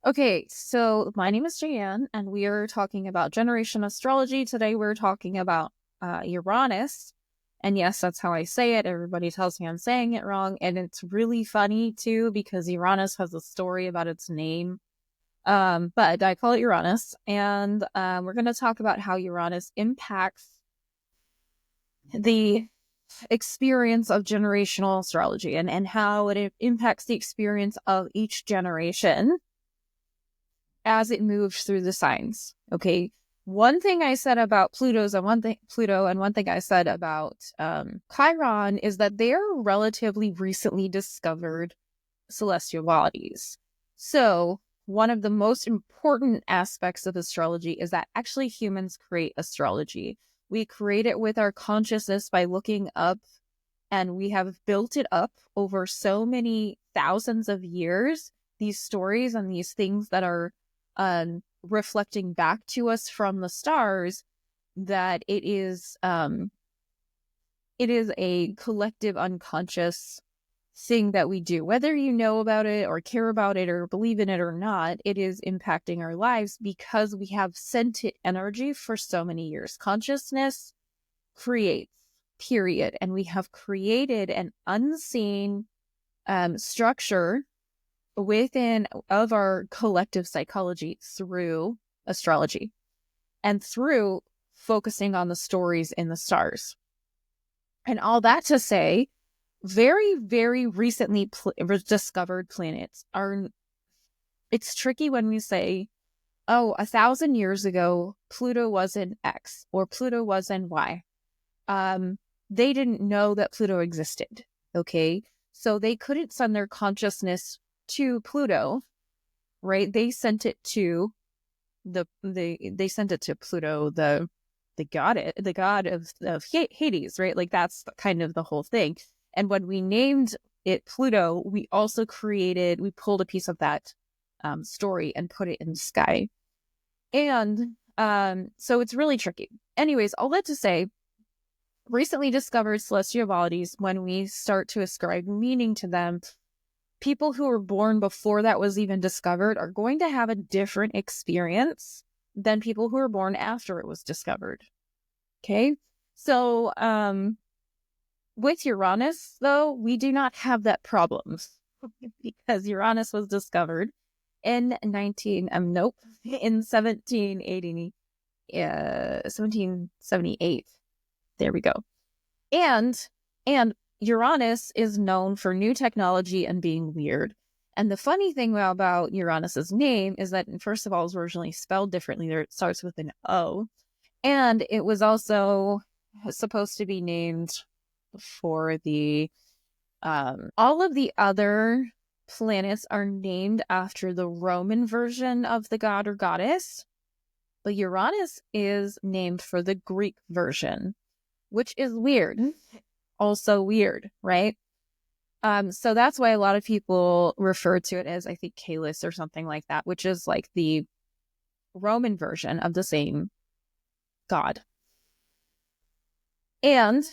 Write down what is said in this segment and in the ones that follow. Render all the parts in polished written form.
Okay, so my name is Jayanne, and we are talking about generation astrology. Today, we're talking about Uranus. And yes, that's how I say it. Everybody tells me I'm saying it wrong. And it's really funny, too, because Uranus has a story about its name. But I call it Uranus. And we're going to talk about how Uranus impacts the experience of generational astrology and how it impacts the experience of each generation as it moves through the signs. Okay. One thing I said about Pluto and one thing I said about Chiron is that they're relatively recently discovered celestial bodies. So one of the most important aspects of astrology is that actually humans create astrology. We create it with our consciousness by looking up, and we have built it up over so many thousands of years, these stories and these things that are reflecting back to us from the stars, that it is a collective unconscious thing that we do. Whether you know about it or care about it or believe in it or not, it is impacting our lives because we have sent it energy for so many years. Consciousness creates, period. And we have created an unseen structure within of our collective psychology through astrology and through focusing on the stories in the stars. And all that to say, very, very recently discovered planets are, it's tricky when we say, oh, 1,000 years ago, Pluto was in X or Pluto was in Y. They didn't know that Pluto existed. Okay. So they couldn't send their consciousness to Pluto, right? They sent it to they sent it to Pluto, the god of Hades, right? Like that's kind of the whole thing. And when we named it Pluto, we also we pulled a piece of that story and put it in the sky. And so it's really tricky. Anyways, all that to say, recently discovered celestial bodies, when we start to ascribe meaning to them, people who were born before that was even discovered are going to have a different experience than people who were born after it was discovered. Okay. So, with Uranus, though, we do not have that problem because Uranus was discovered in 1780, 1778. There we go. And Uranus is known for new technology and being weird. And the funny thing about Uranus's name is that, first of all, it was originally spelled differently. There, it starts with an O. And it was also supposed to be named for the all of the other planets are named after the Roman version of the god or goddess, but Uranus is named for the Greek version, which is weird. Also weird, right? So that's why a lot of people refer to it as, I think, Caelus or something like that, which is like the Roman version of the same god. And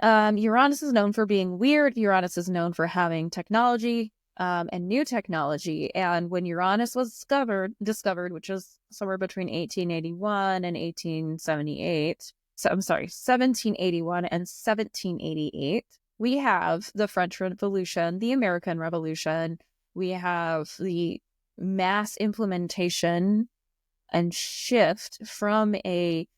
Uranus is known for being weird. Uranus is known for having technology and new technology. And when Uranus was discovered, which was somewhere between 1881 and 1878, so I'm sorry, 1781 and 1788, we have the French Revolution, the American Revolution. We have the mass implementation and shift from a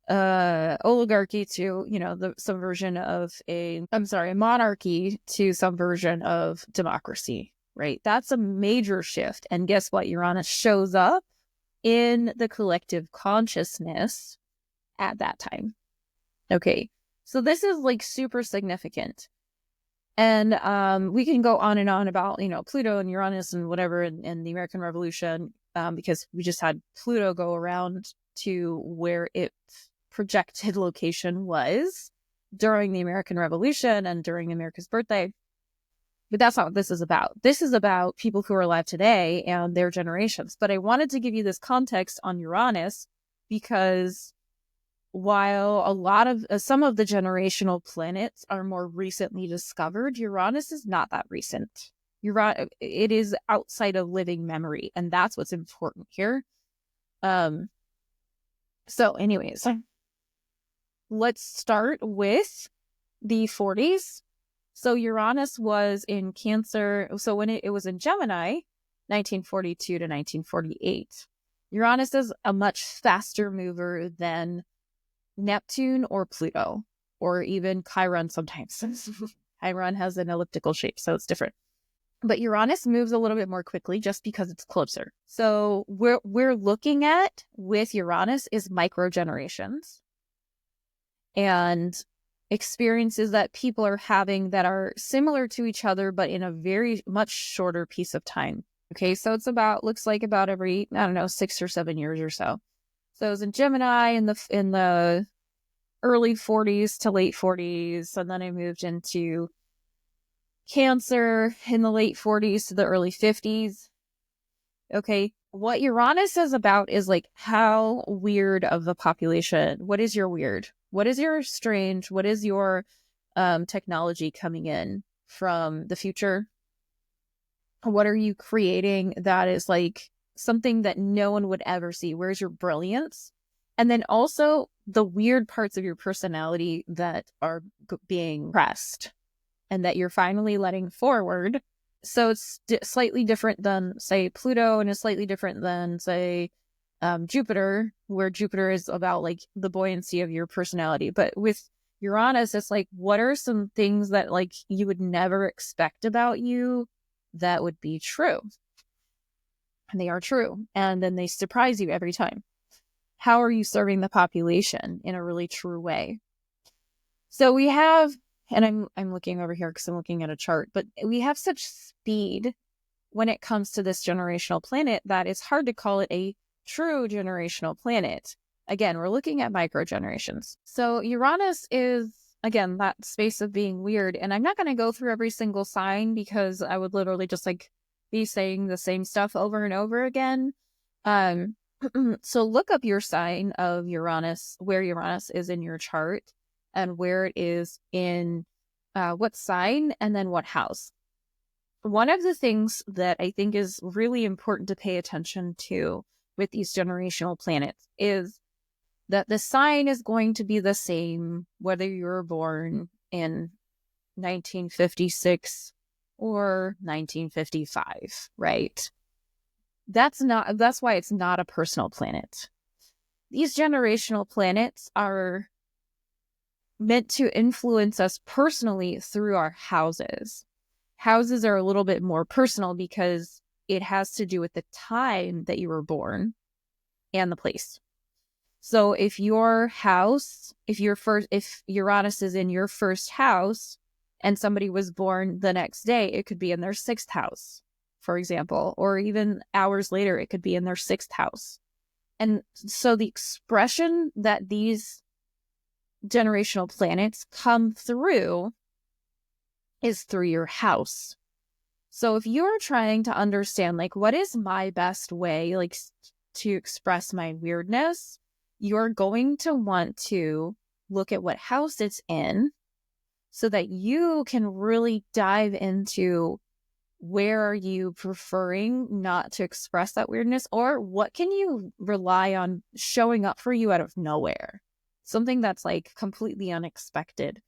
oligarchy to, some version of a monarchy to some version of democracy, right? That's a major shift. And guess what? Uranus shows up in the collective consciousness at that time. Okay. So this is like super significant. And we can go on and on about, Pluto and Uranus and whatever in the American Revolution, because we just had Pluto go around to where its projected location was during the American Revolution and during America's birthday. But that's not what this is about. This is about people who are alive today and their generations. But I wanted to give you this context on Uranus because while some of the generational planets are more recently discovered, Uranus is not that recent. it is outside of living memory, and that's what's important here. So anyways, let's start with the 40s. So Uranus was in Cancer. So when it was in Gemini, 1942 to 1948. Uranus is a much faster mover than Neptune or Pluto, or even Chiron sometimes. Chiron has an elliptical shape, so it's different. But Uranus moves a little bit more quickly just because it's closer. So we're looking at with Uranus is microgenerations and experiences that people are having that are similar to each other, but in a very much shorter piece of time. Okay, so it's looks like about every, 6 or 7 years or so. So it was in Gemini in the early 40s to late 40s, and then I moved into Cancer in the late 40s to the early 50s. Okay, what Uranus is about is like how weird of the population. What is your weird? What is your strange? What is your technology coming in from the future? What are you creating that is like something that no one would ever see? Where's your brilliance? And then also the weird parts of your personality that are being pressed and that you're finally letting forward. So it's slightly different than, say, Pluto, and it's slightly different than, say, Jupiter, where Jupiter is about like the buoyancy of your personality. But with Uranus, it's like, what are some things that like you would never expect about you that would be true? And they are true. And then they surprise you every time. How are you serving the population in a really true way? So we have, and I'm looking over here because I'm looking at a chart, but we have such speed when it comes to this generational planet that it's hard to call it a true generational planet. Again, we're looking at microgenerations. So Uranus is, again, that space of being weird. And I'm not going to go through every single sign because I would literally just like be saying the same stuff over and over again. So look up your sign of Uranus, where Uranus is in your chart and where it is in what sign and then what house. One of the things that I think is really important to pay attention to with these generational planets is that the sign is going to be the same whether you were born in 1956 or 1955, right? That's why it's not a personal planet. These generational planets are meant to influence us personally through our houses. Houses are a little bit more personal because it has to do with the time that you were born and the place. So if your house, if Uranus is in your first house and somebody was born the next day, it could be in their 6th house, for example, or even hours later, it could be in their 6th house. And so the expression that these generational planets come through is through your house. So if you're trying to understand, like, what is my best way, like, to express my weirdness, you're going to want to look at what house it's in so that you can really dive into where are you preferring not to express that weirdness, or what can you rely on showing up for you out of nowhere? Something that's like completely unexpected.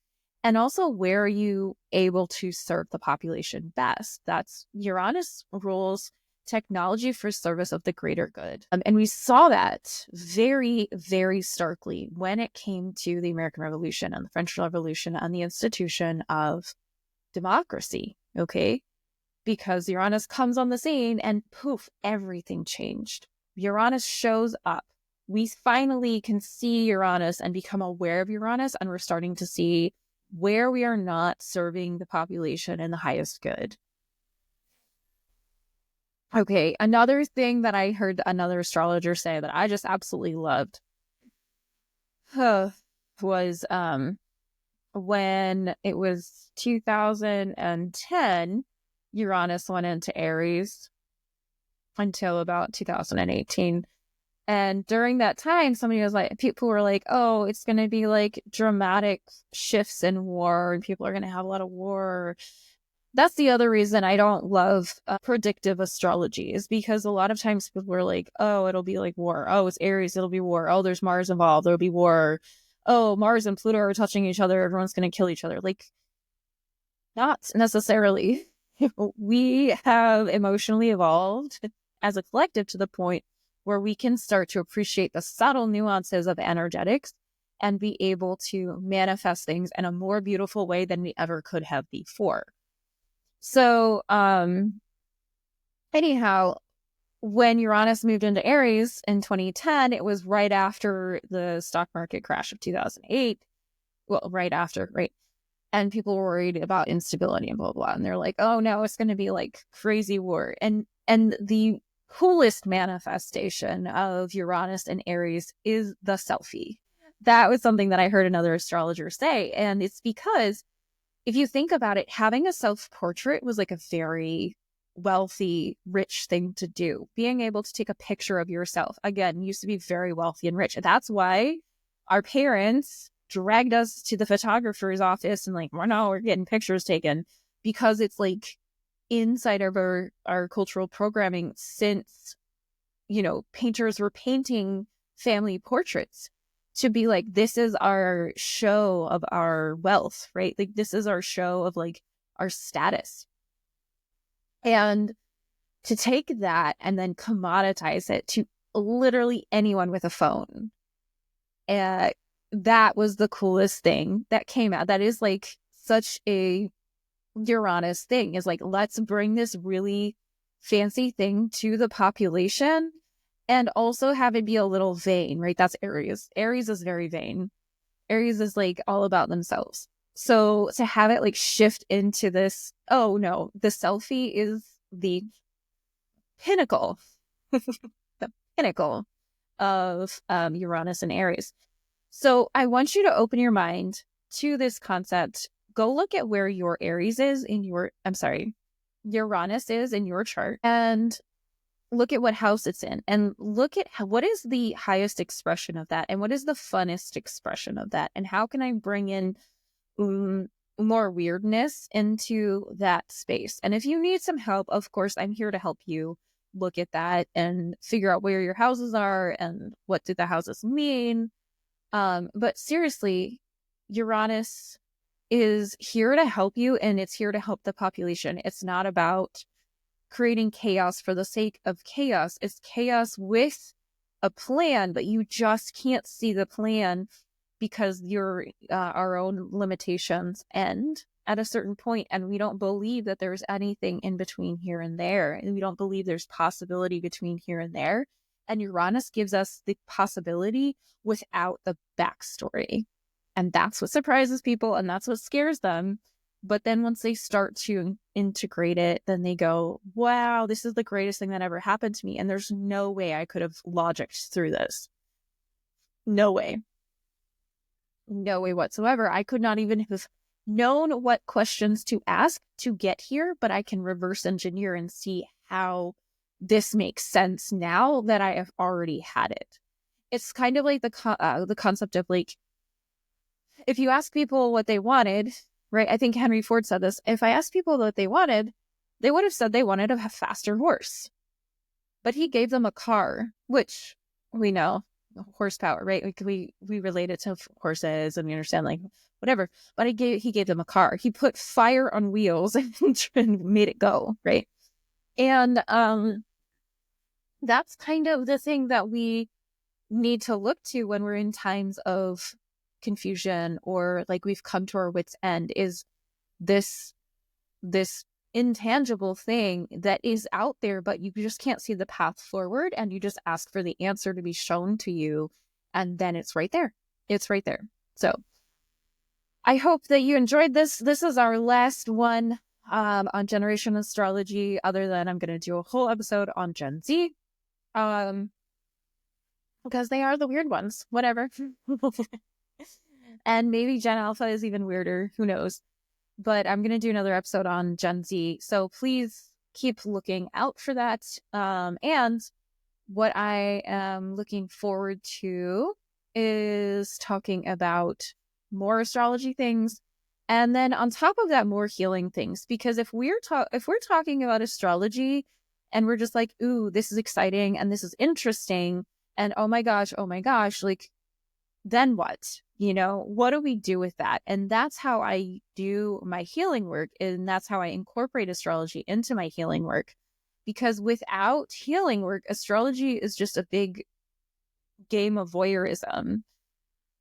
And also, where are you able to serve the population best? That's Uranus rules technology for service of the greater good. And we saw that very, very starkly when it came to the American Revolution and the French Revolution and the institution of democracy, okay? Because Uranus comes on the scene and poof, everything changed. Uranus shows up. We finally can see Uranus and become aware of Uranus, and we're starting to see where we are not serving the population in the highest good. Okay, another thing that I heard another astrologer say that I just absolutely loved was when it was 2010, Uranus went into Aries until about 2018. And during that time, people were like, oh, it's going to be like dramatic shifts in war and people are going to have a lot of war. That's the other reason I don't love predictive astrology, is because a lot of times people are like, oh, it'll be like war. Oh, it's Aries, it'll be war. Oh, there's Mars involved, there'll be war. Oh, Mars and Pluto are touching each other, everyone's going to kill each other. Like, not necessarily. We have emotionally evolved as a collective to the point where we can start to appreciate the subtle nuances of energetics and be able to manifest things in a more beautiful way than we ever could have before. So, anyhow, when Uranus moved into Aries in 2010, it was right after the stock market crash of 2008. Well, right after, right? And people were worried about instability and blah, blah, blah. And they're like, oh no, it's going to be like crazy war. And the coolest manifestation of Uranus and Aries is the selfie. That was something that I heard another astrologer say. And it's because if you think about it, having a self-portrait was like a very wealthy, rich thing to do. Being able to take a picture of yourself, again, used to be very wealthy and rich. That's why our parents dragged us to the photographer's office and like, well, no, we're getting pictures taken, because it's like inside of our cultural programming since, painters were painting family portraits to be like, this is our show of our wealth, right? Like, this is our show of like our status. And to take that and then commoditize it to literally anyone with a phone. That was the coolest thing that came out. That is like such a Uranus thing, is like, let's bring this really fancy thing to the population and also have it be a little vain, right? That's Aries. Aries is very vain. Aries is like all about themselves. So to have it like shift into this, oh no, the selfie is the pinnacle, the pinnacle of Uranus and Aries. So I want you to open your mind to this concept. Go look at where your Aries is in your, Uranus is in your chart, and look at what house it's in, and look at what is the highest expression of that, and what is the funnest expression of that, and how can I bring in more weirdness into that space. And if you need some help, of course, I'm here to help you look at that and figure out where your houses are and what do the houses mean. But seriously, Uranus is here to help you, and it's here to help the population. It's not about creating chaos for the sake of chaos. It's chaos with a plan, but you just can't see the plan because our own limitations end at a certain point, and we don't believe that there's anything in between here and there, and we don't believe there's possibility between here and there. And Uranus gives us the possibility without the backstory, and that's what surprises people, and that's what scares them. But then once they start to integrate it, then they go, wow, this is the greatest thing that ever happened to me. And there's no way I could have logicked through this. No way. No way whatsoever. I could not even have known what questions to ask to get here, but I can reverse engineer and see how this makes sense now that I have already had it. It's kind of like the concept of like, if you ask people what they wanted, right? I think Henry Ford said this. If I asked people what they wanted, they would have said they wanted a faster horse. But he gave them a car, which we know, horsepower, right? Like we relate it to horses and we understand like whatever. But he gave them a car. He put fire on wheels and made it go, right? And that's kind of the thing that we need to look to when we're in times of confusion or like we've come to our wits' end, is this intangible thing that is out there, but you just can't see the path forward, and you just ask for the answer to be shown to you, and then it's right there. It's right there. So I hope that you enjoyed this. This is our last one on generation astrology, other than I'm going to do a whole episode on Gen Z. Because they are the weird ones, whatever. And maybe Gen Alpha is even weirder, who knows. But I'm going to do another episode on Gen Z, so please keep looking out for that. And what I am looking forward to is talking about more astrology things And then on top of that, more healing things, because if we're talking about astrology and we're just like, ooh, this is exciting and this is interesting and oh my gosh, like, then what? What do we do with that? And that's how I do my healing work, and that's how I incorporate astrology into my healing work. Because without healing work, astrology is just a big game of voyeurism.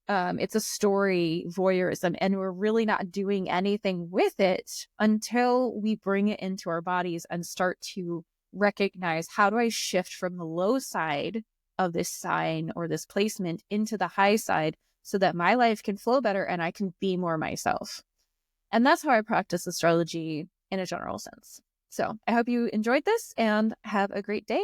It's a story voyeurism, and we're really not doing anything with it until we bring it into our bodies and start to recognize, how do I shift from the low side of this sign or this placement into the high side so that my life can flow better and I can be more myself. And that's how I practice astrology in a general sense. So I hope you enjoyed this and have a great day.